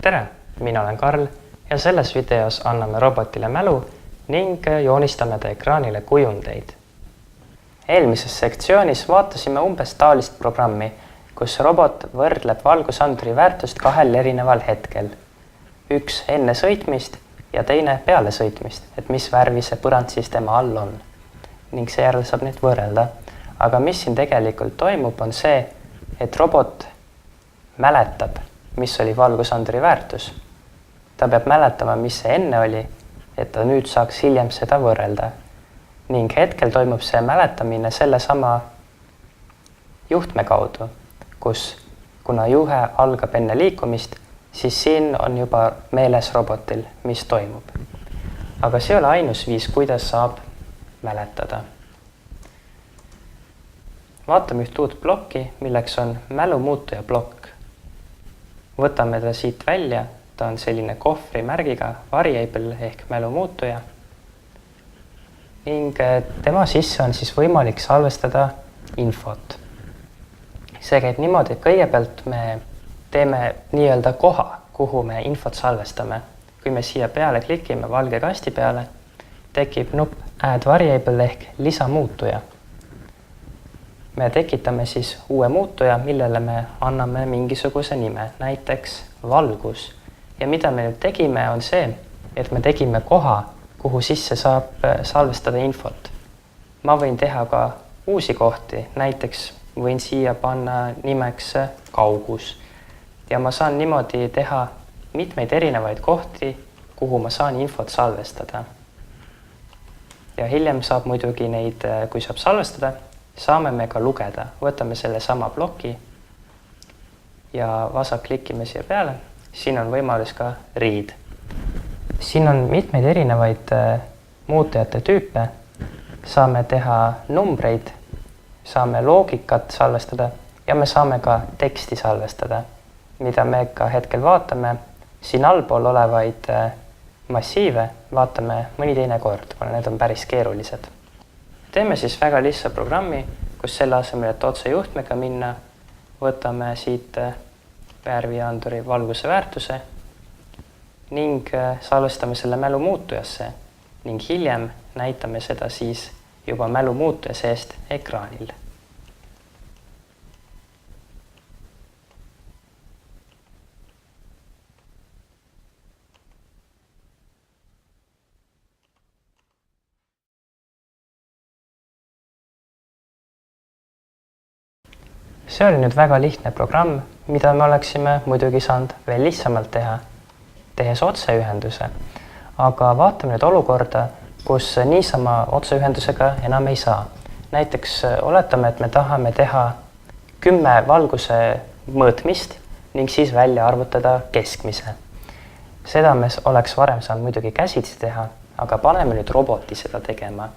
Tere, mina olen Karl ja selles videos anname robotile mälu ning joonistame ta ekraanile kujundeid. Eelmises sektsioonis vaatasime umbes taolist programmi, kus robot võrdleb valgusanduri väärtust kahel erineval hetkel. Üks enne sõitmist ja teine peale sõitmist, et mis värvi see põrand siis tema all on. Ning seejärel saab neid võrrelda. Aga mis siin tegelikult toimub, on see, et robot mäletab, mis oli valgusanduri väärtus. Ta peab mäletama, mis see enne oli, et ta nüüd saaks hiljem seda võrrelda. Ning hetkel toimub see mäletamine sellesama juhtme kaudu, kus kuna juhe algab enne liikumist, siis siin on juba meeles robotil, mis toimub. Aga see ei ole ainus viis, kuidas saab mäletada. Vaatame üht uut plokki, milleks on mälumuutuja plokk. Võtame ta siit välja, ta on selline kohvri märgiga variable ehk mälumuutuja. Ning tema sisse on siis võimalik salvestada infot. See käib niimoodi, et kõigepealt me teeme nii-öelda koha, kuhu me infot salvestame. Kui me siia peale klikime valge kasti peale, tekib nupp add variable ehk lisamuutuja. Me tekitame siis uue muutuja, millele me anname mingisuguse nime, näiteks valgus. Ja mida me nüüd tegime, on see, et me tegime koha, kuhu sisse saab salvestada infot. Ma võin teha ka uusi kohti, näiteks võin siia panna nimeks kaugus. Ja ma saan niimoodi teha mitmeid erinevaid kohti, kuhu ma saan infot salvestada. Ja hiljem saab muidugi neid, kui saab salvestada, saame me ka lugeda. Võtame selle sama ploki ja vasak klikime siia peale. Siin on võimalus ka read. Siin on mitmeid erinevaid muutujate tüüpe. Saame teha numbreid, saame loogikat salvestada ja me saame ka teksti salvestada, mida me ka hetkel vaatame. Siin allpool olevaid massiive vaatame mõni teine kord, kuna need on päris keerulised. Teeme siis väga lihtsa programmi, kus selle asemel, et otse juhtmega minna, võtame siit värvianduri valguse väärtuse ning salvestame selle mälumuutujasse ning hiljem näitame seda siis juba mälumuutuja seest ekraanil. See oli nüüd väga lihtne programm, mida me oleksime muidugi saanud veel lihtsamalt teha, tehes otseühenduse. Aga vaatame nüüd olukorda, kus niisama otseühendusega enam ei saa. Näiteks oletame, et me tahame teha 10 valguse mõõtmist ning siis välja arvutada keskmise. Seda me oleks varem saanud muidugi käsitsi teha, aga paneme nüüd roboti seda tegema.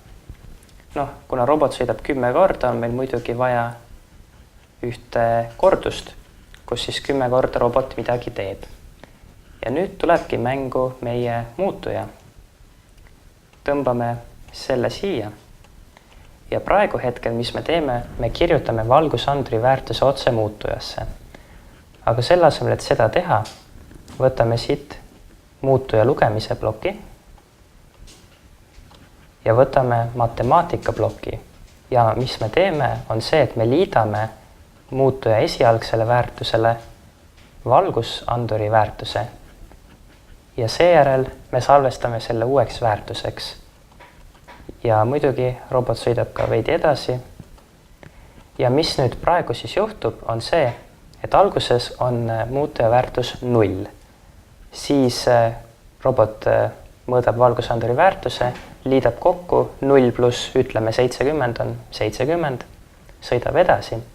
Kuna robot sõidab 10 korda, on meil muidugi vaja ühte kordust, kus siis 10 korda robot midagi teeb. Ja nüüd tulebki mängu meie muutuja. Tõmbame selle siia. Ja praegu hetkel, mis me teeme, me kirjutame valgusanduri väärtuse otse muutujasse. Aga selle asemel, et seda teha, võtame siit muutuja lugemise ploki ja võtame matemaatika ploki. Ja mis me teeme, on see, et me liidame muutuja esialgsele väärtusele valgusanduri väärtuse ja seejärel me salvestame selle uueks väärtuseks. Ja muidugi robot sõidab ka veidi edasi. Ja mis nüüd praegu siis juhtub, on see, et alguses on muutuja väärtus 0. Siis robot mõõdab valgusanduri väärtuse, liidab kokku 0 pluss, ütleme 70 on 70, sõidab edasi.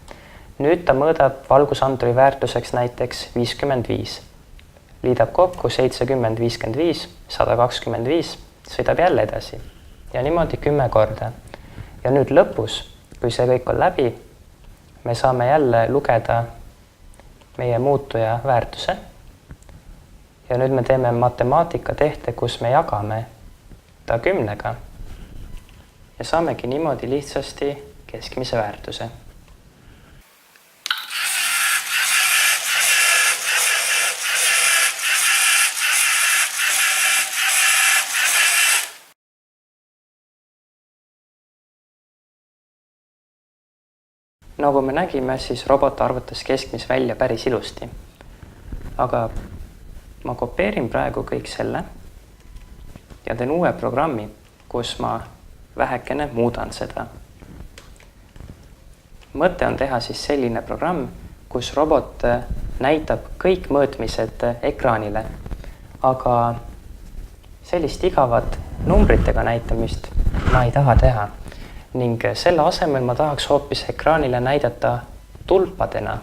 Nüüd ta mõõdab valgusanduri väärtuseks näiteks 55. Liidab kokku 70, 55, 125, sõidab jälle edasi. Ja niimoodi 10 korda. Ja nüüd lõpus, kui see kõik on läbi, me saame jälle lugeda meie muutuja väärtuse. Ja nüüd me teeme matemaatika tehte, kus me jagame ta 10-ga. Ja saamegi niimoodi lihtsasti keskmise väärtuse. Nagu me nägime, siis robot arvutas keskmis välja päris ilusti. Aga ma kopeerin praegu kõik selle ja teen uue programmi, kus ma vähekene muudan seda. Mõte on teha siis selline programm, kus robot näitab kõik mõõtmised ekraanile, aga sellist igavat numbritega näitamist ma ei taha teha ning selle asemel ma tahaks hoopis ekraanile näidata tulpadena.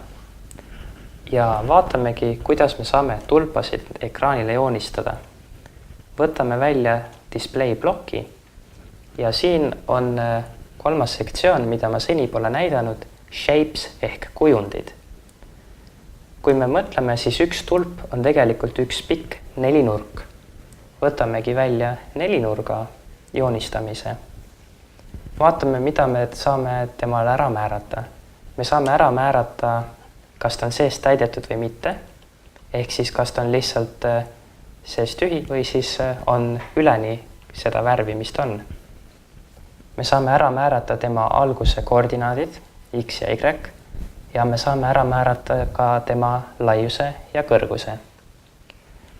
Ja vaatamegi, kuidas me saame tulpasid ekraanile joonistada. Võtame välja display ploki ja siin on kolmas sektsioon, mida ma seni pole näidanud, shapes ehk kujundid. Kui me mõtleme, siis üks tulp on tegelikult üks pikk nelinurk. Võtamegi välja nelinurga joonistamise. Vaatame, mida me saame temale ära määrata. Me saame ära määrata, kas ta on sees täidetud või mitte, ehk siis kas ta on lihtsalt sees tühi või siis on üleni seda värvi, mis ta on. Me saame ära määrata tema alguse koordinaadid, X ja Y, ja me saame ära määrata ka tema laiuse ja kõrguse.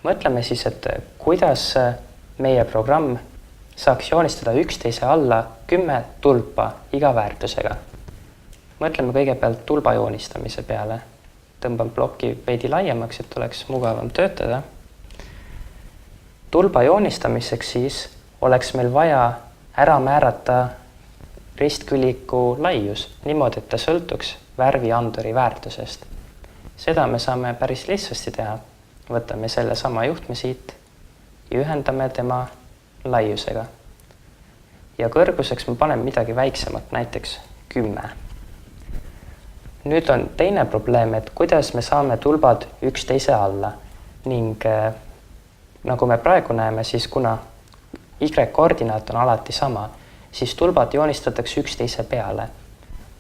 Mõtleme siis, et kuidas meie programm saaks joonistada üksteise alla 10 tulpa iga väärtusega. Mõtleme kõigepealt tulba joonistamise peale. Tõmban ploki veidi laiemaks, et oleks mugavam töötada. Tulba joonistamiseks siis oleks meil vaja ära määrata ristküliku laius niimoodi, et ta sõltuks värvianduri väärtusest. Seda me saame päris lihtsasti teha. Võtame selle sama juhtme siit ja ühendame tema laiusega. Ja kõrguseks ma panen midagi väiksemat, näiteks 10. Nüüd on teine probleem, et kuidas me saame tulbad üksteise alla ning nagu me praegu näeme, siis kuna Y-koordinaat on alati sama, siis tulbad joonistatakse üksteise peale.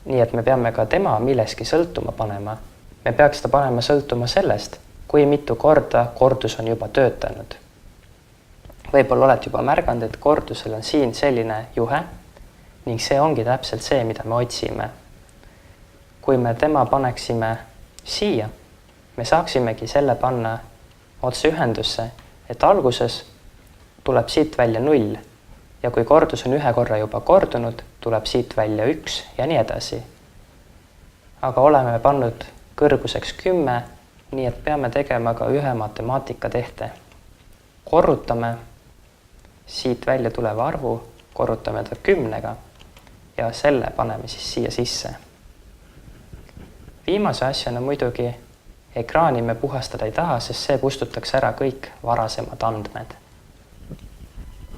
Nii et me peame ka tema milleski sõltuma panema. Me peaks ta panema sõltuma sellest, kui mitu korda kordus on juba töötanud. Võib-olla oled juba märganud, et kordusel on siin selline juhe ning see ongi täpselt see, mida me otsime. Kui me tema paneksime siia, me saaksimegi selle panna otse ühendusse, et alguses tuleb siit välja 0 ja kui kordus on ühe korra juba kordunud, tuleb siit välja 1 ja nii edasi. Aga oleme pannud kõrguseks 10, nii et peame tegema ka ühe matemaatika tehte. Korrutame siit välja tuleva arvu, korrutame ta 10 ja selle paneme siis siia sisse. Viimase asjana muidugi ekraani me puhastada ei taha, sest see kustutaks ära kõik varasemad andmed.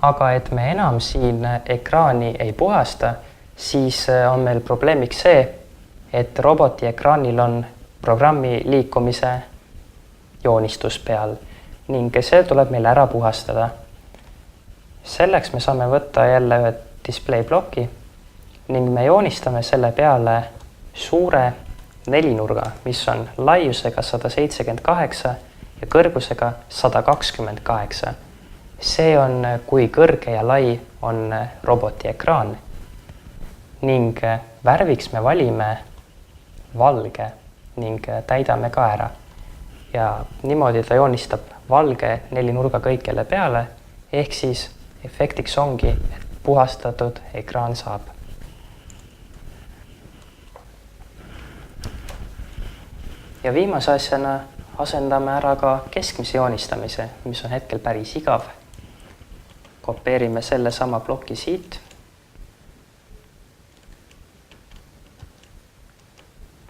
Aga et me enam siin ekraani ei puhasta, siis on meil probleemiks see, et roboti ekraanil on programmi liikumise joonistus peal ning see tuleb meil ära puhastada. Selleks me saame võtta jälle ühe display ploki ning me joonistame selle peale suure nelinurga, mis on laiusega 178 ja kõrgusega 128. See on, kui kõrge ja lai on roboti ekraan ning värviks me valime valge ning täidame ka ära. Ja niimoodi ta joonistab valge nelinurga kõikjale peale, ehk siis efektiks ongi, et puhastatud ekraan saab. Ja viimase asjana asendame ära ka keskmise joonistamise, mis on hetkel päris igav. Kopeerime selle sama ploki siit.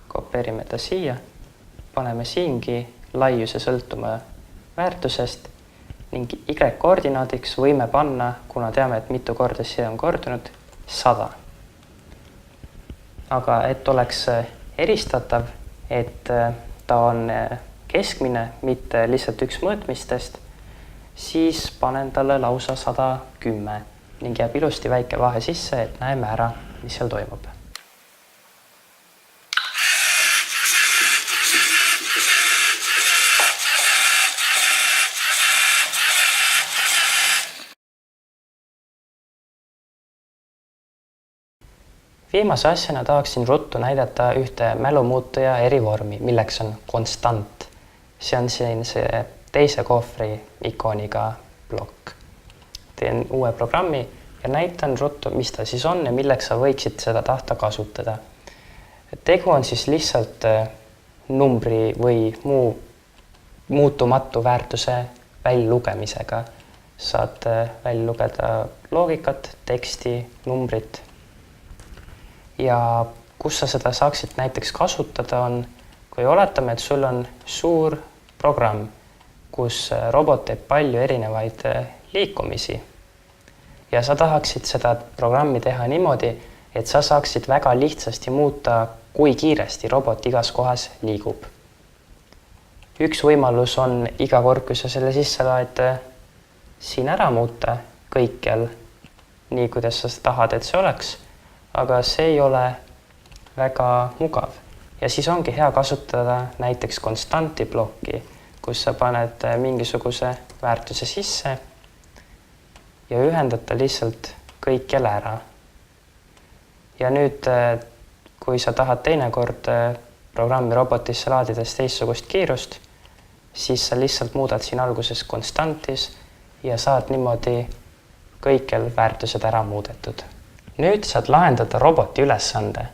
Kopeerime ta siia, paneme siingi laiuse sõltuma väärtusest ning Y-koordinaadiks võime panna, kuna teame, et mitu korda see on kordunud, 100. Aga et oleks eristatav, et ta on keskmine, mitte lihtsalt üks mõõtmistest, siis panen talle lausa 110 ning jääb ilusti väike vahe sisse, et näeme ära, mis seal toimub. Viimase asjana tahaksin ruttu näidata ühte mälumuutuja erivormi, milleks on konstant. See on siin see teise kohvri ikooniga plokk. Teen uue programmi ja näitan ruttu, mis ta siis on ja milleks sa võiksid seda tahta kasutada. Tegu on siis lihtsalt numbri või muu muutumatu väärtuse väljalugemisega. Saad välja lugeda loogikat, teksti, numbrit. Ja kus sa seda saaksid näiteks kasutada on, kui oletame, et sul on suur programm, kus robot teeb palju erinevaid liikumisi ja sa tahaksid seda programmi teha niimoodi, et sa saaksid väga lihtsasti muuta, kui kiiresti robot igas kohas liigub. Üks võimalus on iga kord, kui sa selle sisse laed, siin ära muuta kõikjal, nii kuidas sa tahad, et see oleks, aga see ei ole väga mugav. Ja siis ongi hea kasutada näiteks konstanti plokki, kus sa paned mingisuguse väärtuse sisse ja ühendada lihtsalt kõikjal ära. Ja nüüd, kui sa tahad teinekord programmi robotisse laadides teistsugust kiirust, siis sa lihtsalt muudad siin alguses konstantis ja saad niimoodi kõikjal väärtused ära muudetud. Nüüd saad lahendada roboti ülesande.